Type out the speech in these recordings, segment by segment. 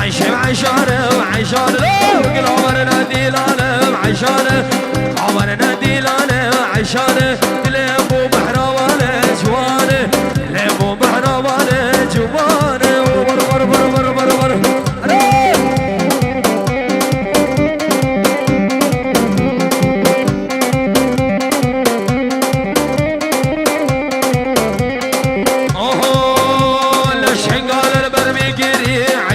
عشانه وعشانه وقلوبنا ديلانه عشانه عمرنا ديلانه عشانه ليبو بحروانه جوانه ليبو بحروانه جوانه ور ور ور ور ور ور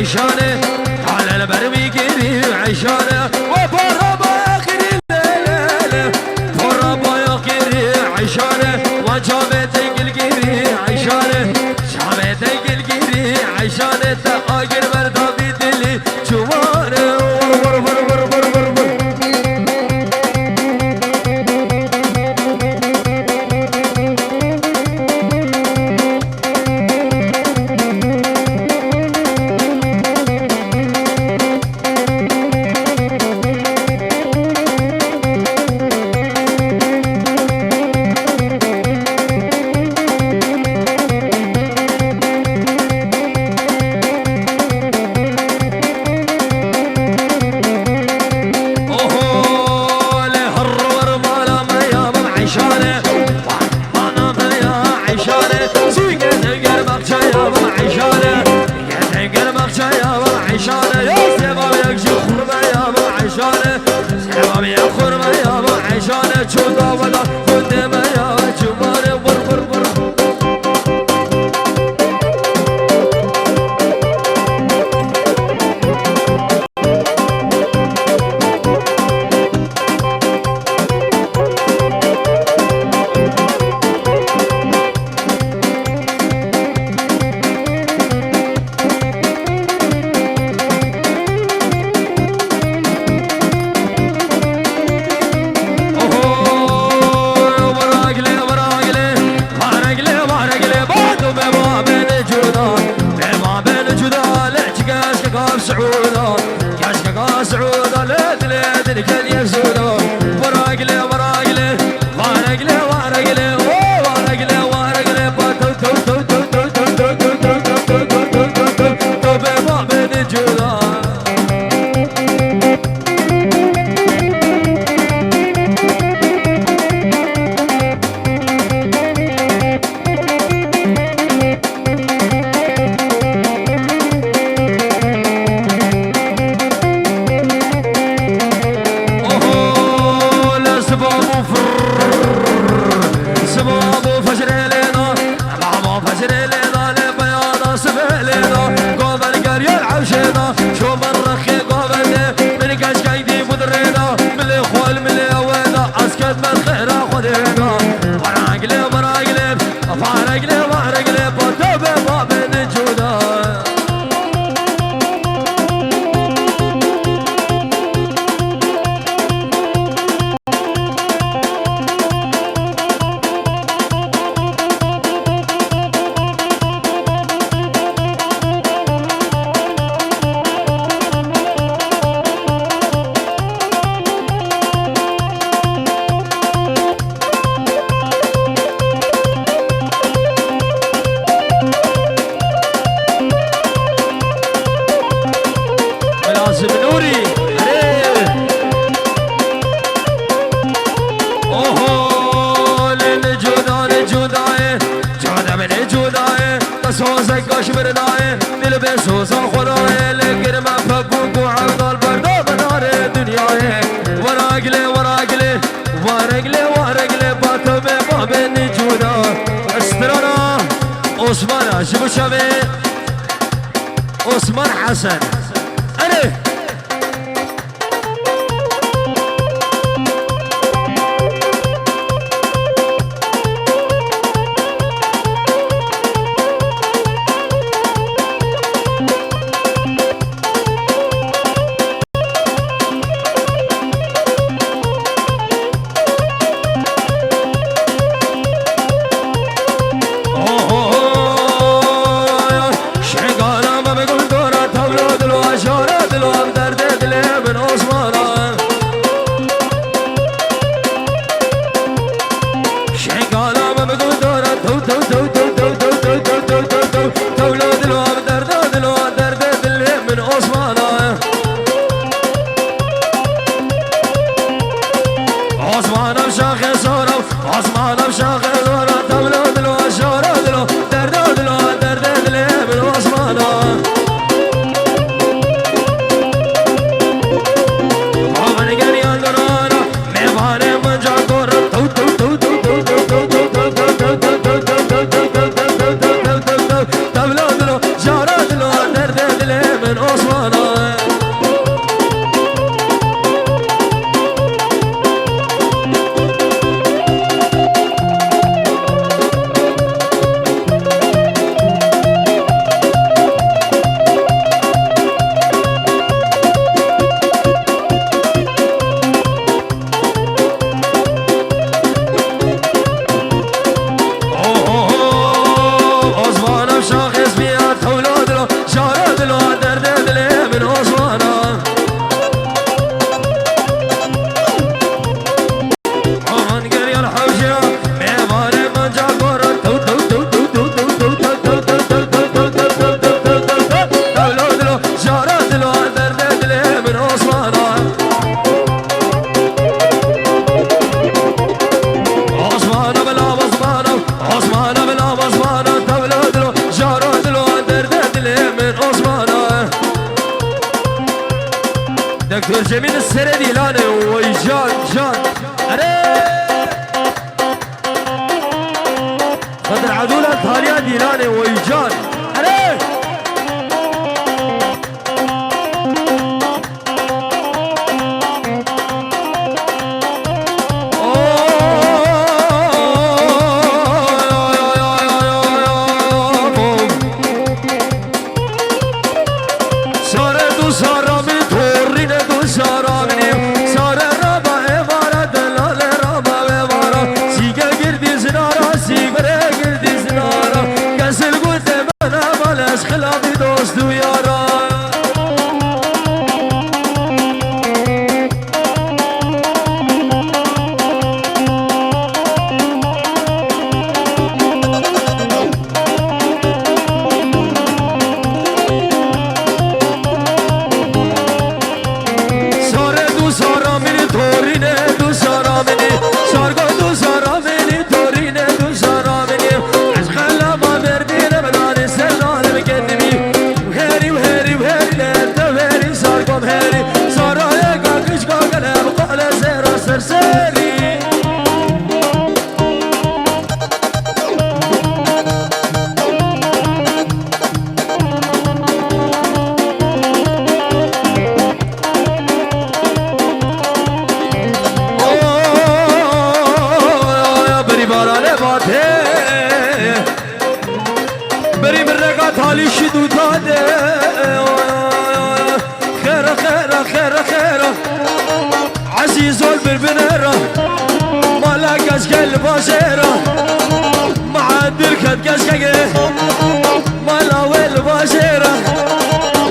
عشانه على البرمي قري عشانه وفربا يقري الليلة فربا يقري عشانه وجابتك القري عشانه جابتك القري عشانه تأجر بردا بدلي جوانه ور ور ور ور ور ور سعوده كاشكا سعوده ليد ليد الكل يسوده وراقله وراقله وراقله وراقله وراقله وراقله تو تو تو تو تو تو تو تو تو تو تو بما بين جوده عثمان شبو شبه عثمان حسن أنا سر ديلاني ويجان جان أري خضر عدولة تاليا ديلاني ويجان أري خلافي دوست ويارا ساره دو سارا مني تورينه دو سارا مني سارگو دو سارا مني تورينه دو سارا مني عشق لما بردينه بداني سلال بكدمي وهيري وهيري وهيري لنتا وهيري سارگو هيري سارا يقا كشقا قلب قال زيرا سرسري بري مرقات هالي شدو داده خيرا خيرا خيرا خيرا عزيز البربنيرا مالا قشق الباشيرا معدل كد قشقه مالا والباشيرا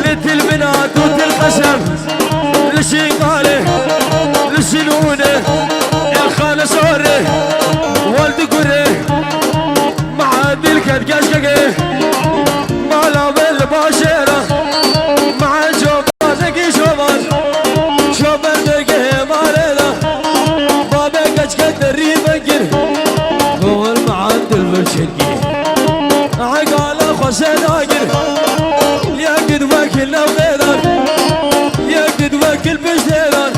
لتل بنات وتل قسم لشيقاله لشنونه الخانة سوره والد قره معدل كد قشقه مالا بالباشرة مع شوبان دقي شوبان شوبان دقي مالنا بابا كشكت الريبنجر هو المعدل بالشرقي عقاله خسن اقر يقد وكل وغيران يقد وكل بشتيران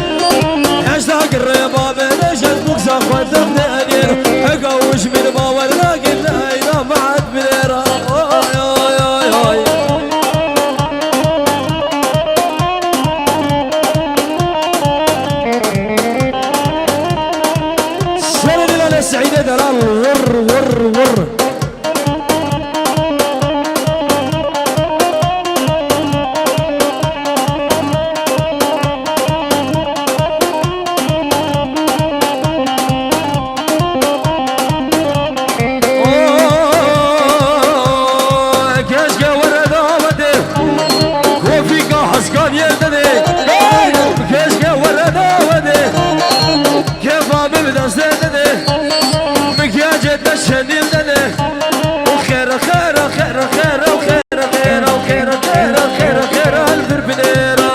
اشتاق الربابة نشد مقصة خوتم نادير حقوش من باور راقل ايضا معد بليران سعيدة درال ور ور ور كشكة ورد آمده وفيك حسكان يلتده كشكة ورد آمده كيف عمل دستده مكياجة الشديد ده وخير خير خير خير وخير خير وخير خير خير خير البربنيرة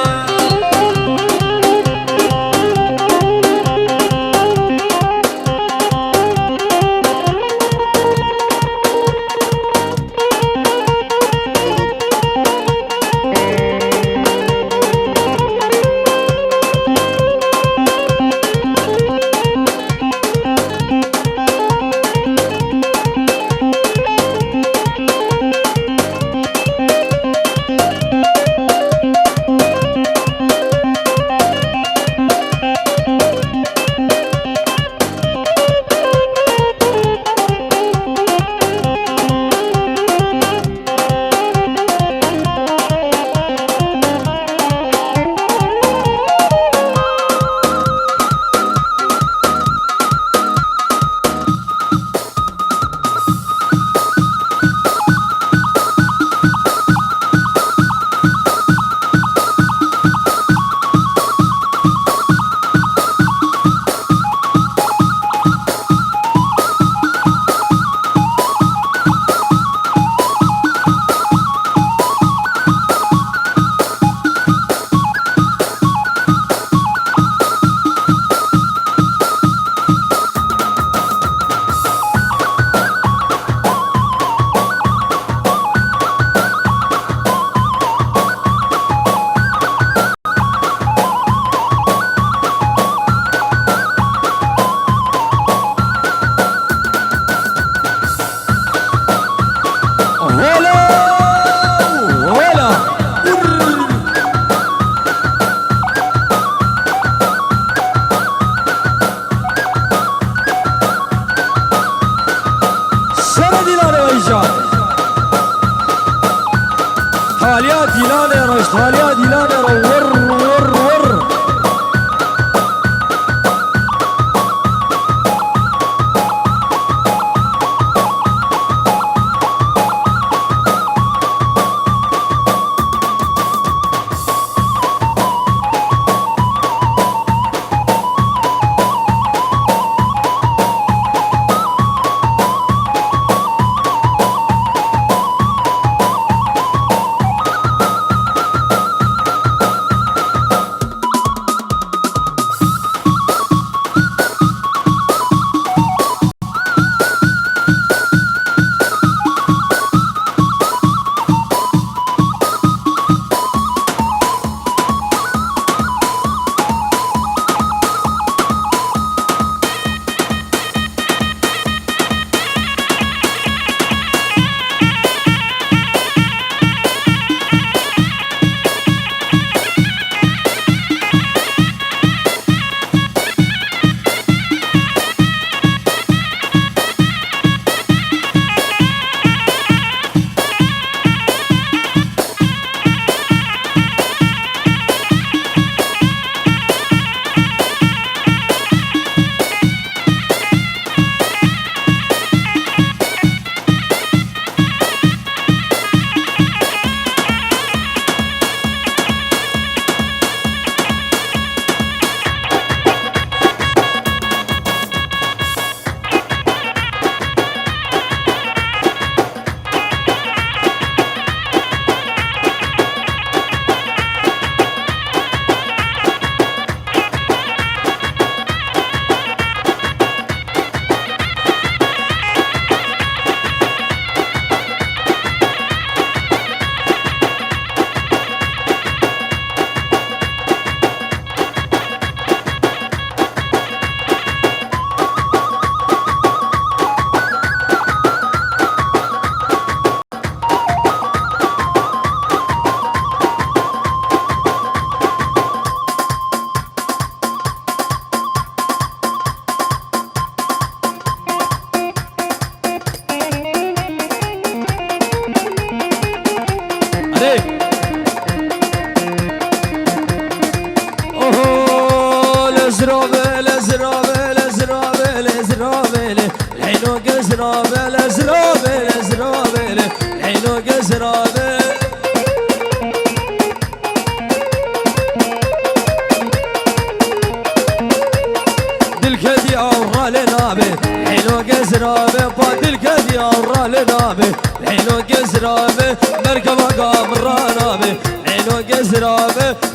اشتغال يا ديلان ور ور ور.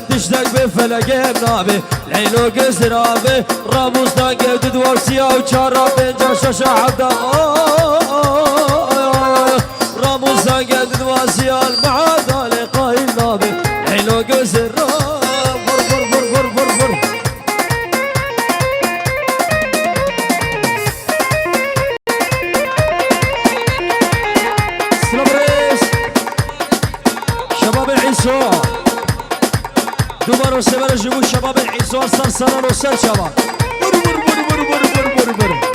تشتاق بفلق بنابي العين وقزرابي راموس ناقي ودوار سيا وشارع بين جاشا عبدا راموس ناقي ودوار سيا المعادة لقاي النابي العين وقزرابي دوباره سبر جبو شباب العيسوان سرسران وسر شباب بر بر بر بر بر بر بر بر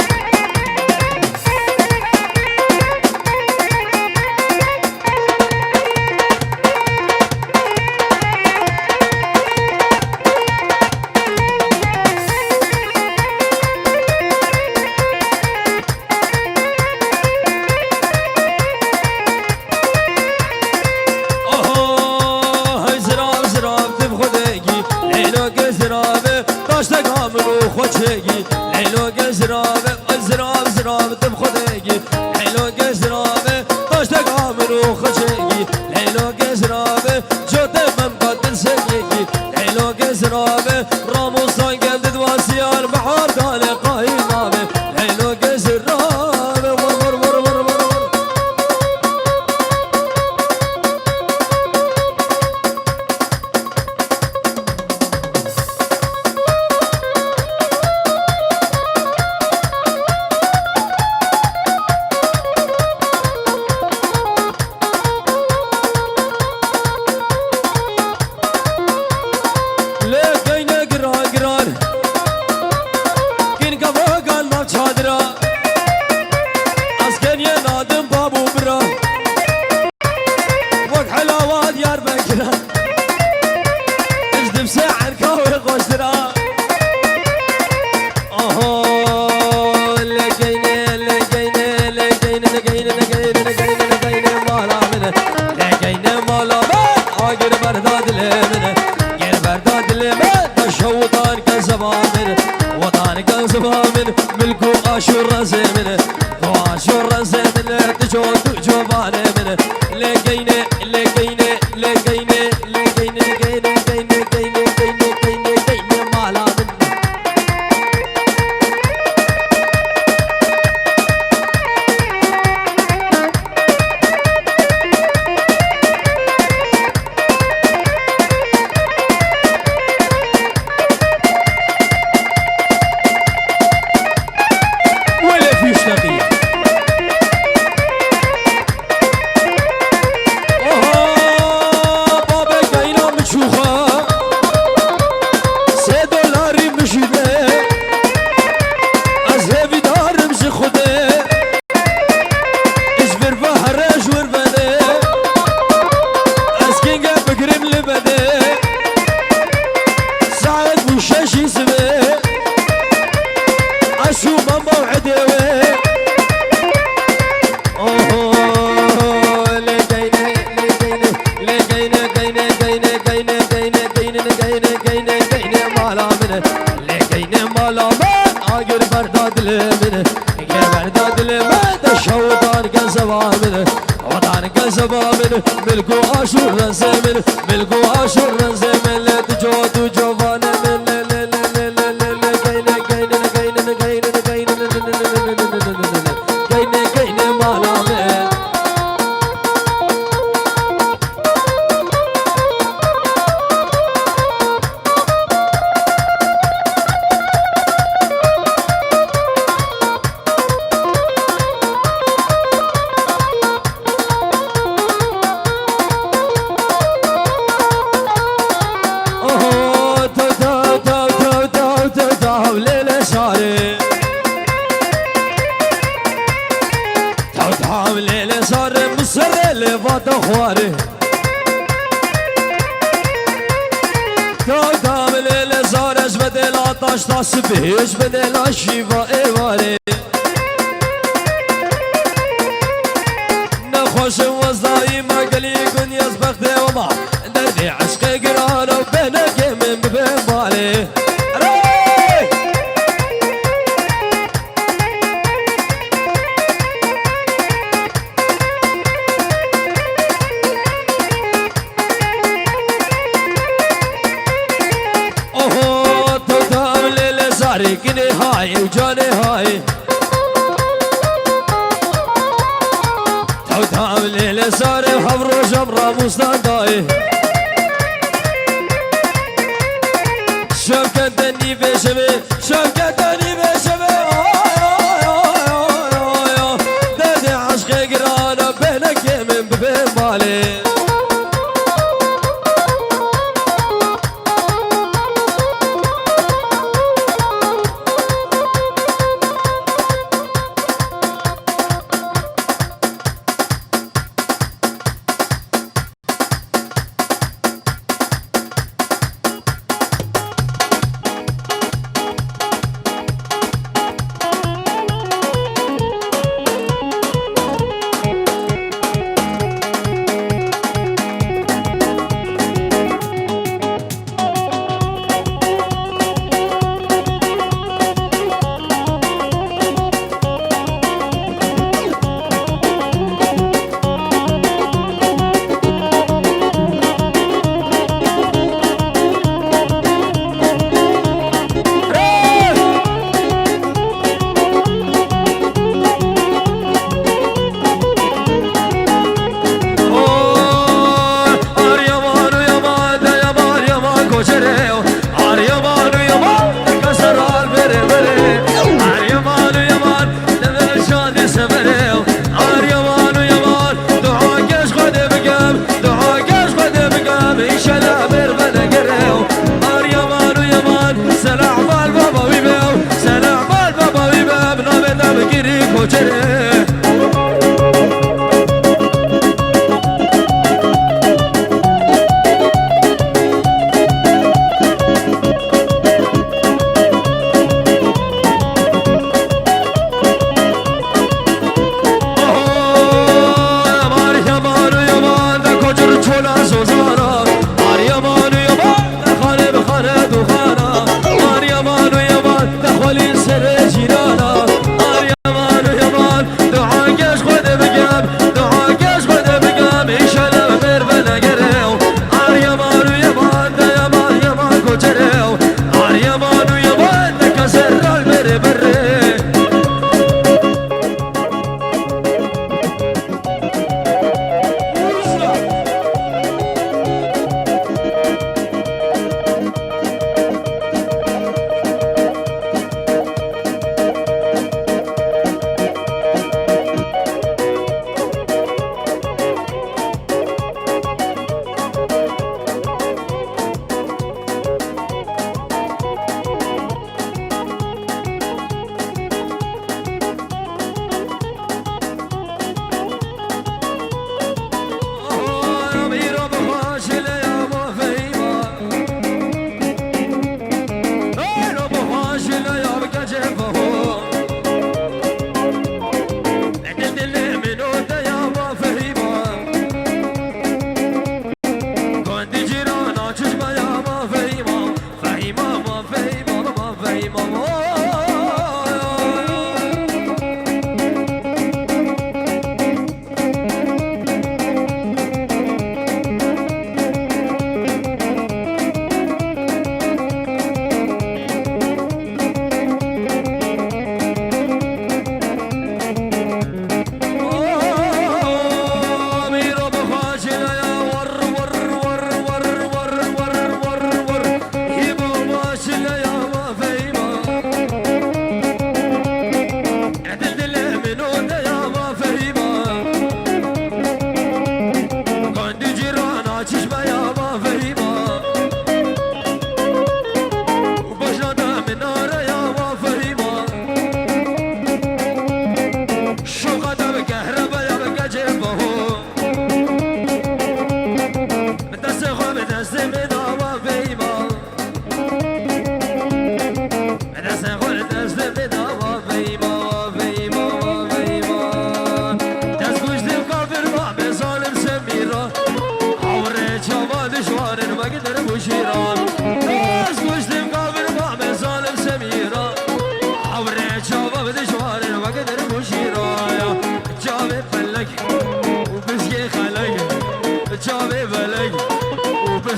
خوشگی لیلو گزرابه آشور زمنه آشور زمنه تجو تجو بانه منه لقينه لقينه لقينه لقينه قينه قينه قينه قينه قينه قينه مالا منه ولا في شقيه ملكو آشور زمن ملكو آشور زمن لا تجو تجو فانا من لا لا لا لا لا لا كاين كاين كاين كاين كاين كاين كاين مالا من خواري تاكام ليلة زارش بدل آتاش تاسبهش بدل آشيفا ايواري نخوش وزدائي ما قلي كن يزبخت وما دردي عشق قرار وبينك من ببين بالي كني هاي وجاني هاي توتام ليلة صاري وحبرو جمرة مستنداي شوكة دني بشبي شوكة دني بشبي دادي عشقي قرانا بينك من ببين بالي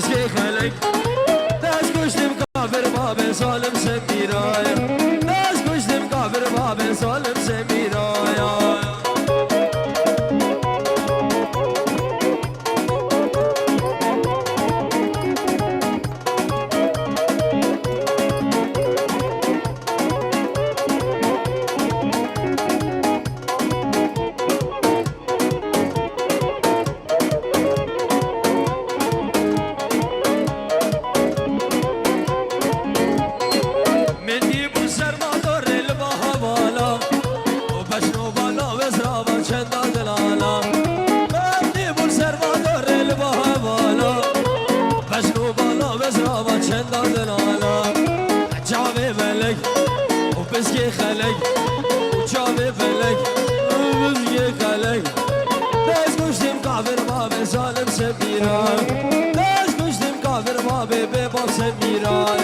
بسكي خلق داس كشتم كافر باب سالم سميرايا داس كشتم كافر باب سالم سميرايا بسكي خلق وشافي فلق بسكي خلق داس كشتم كافر باب سالم سميرا داس كشتم كافر باب باب سميرا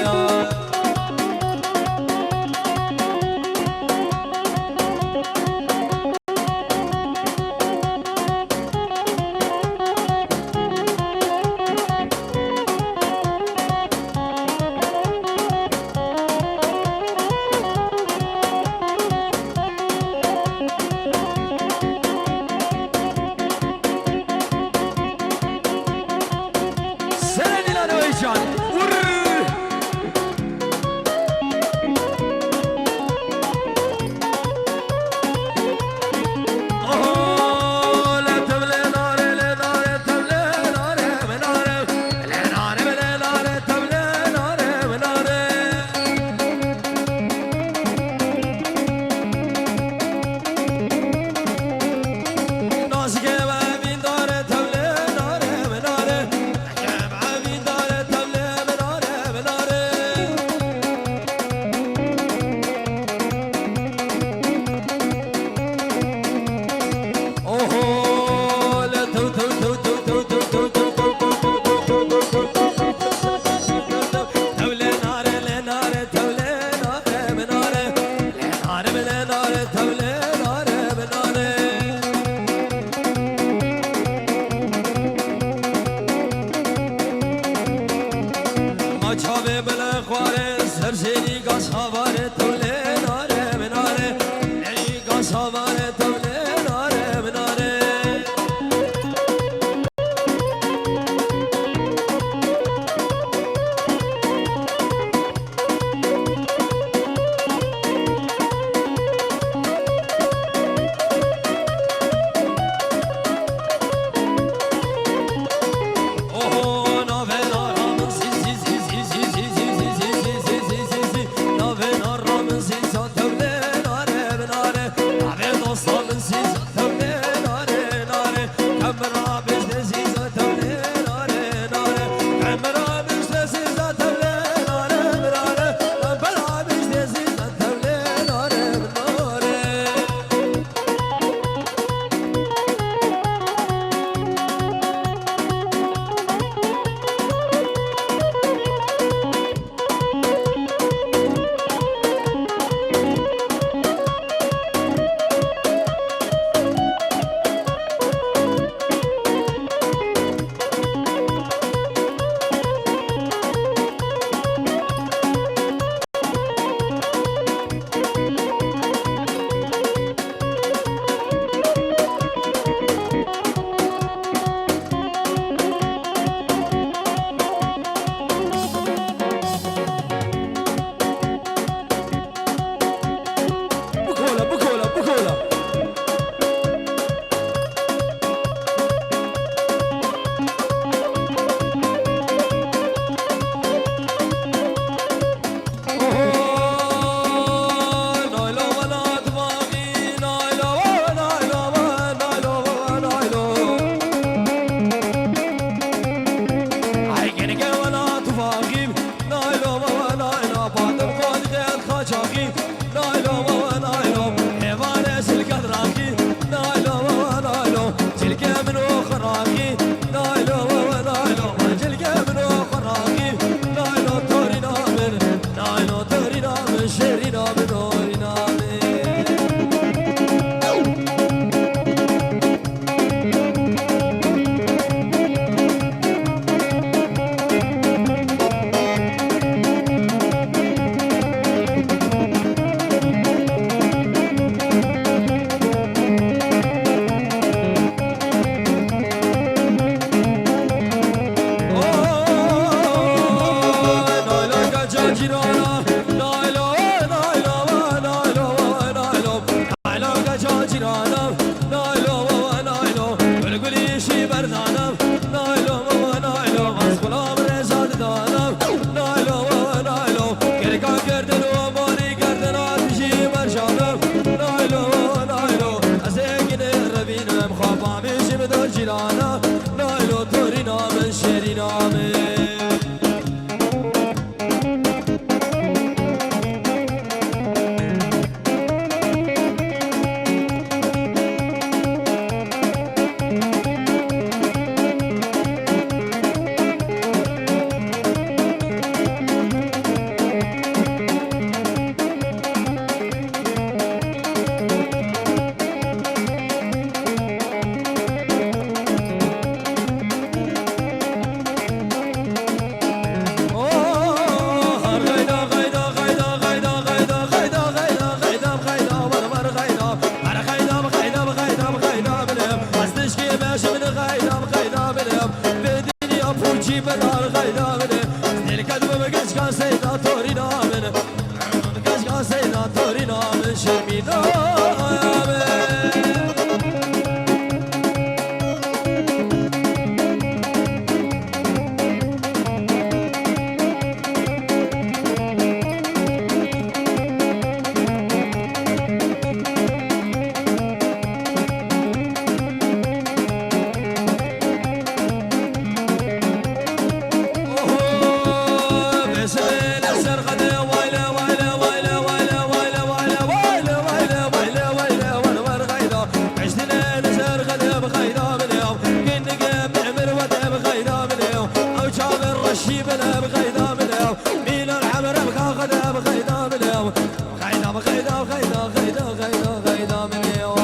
إذا من يوم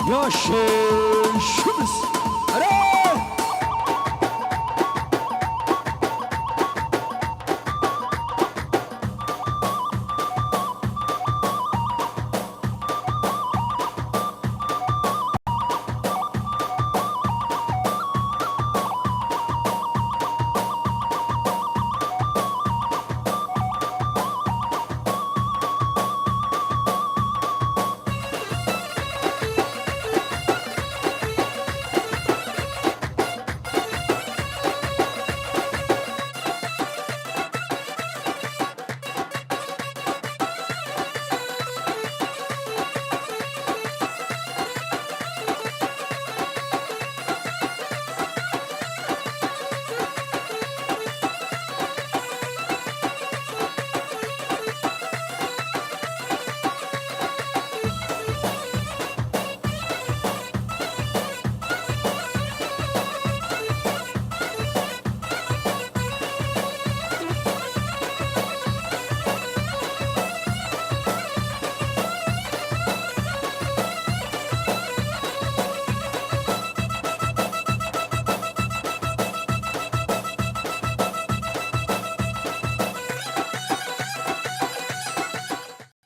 يا شيخ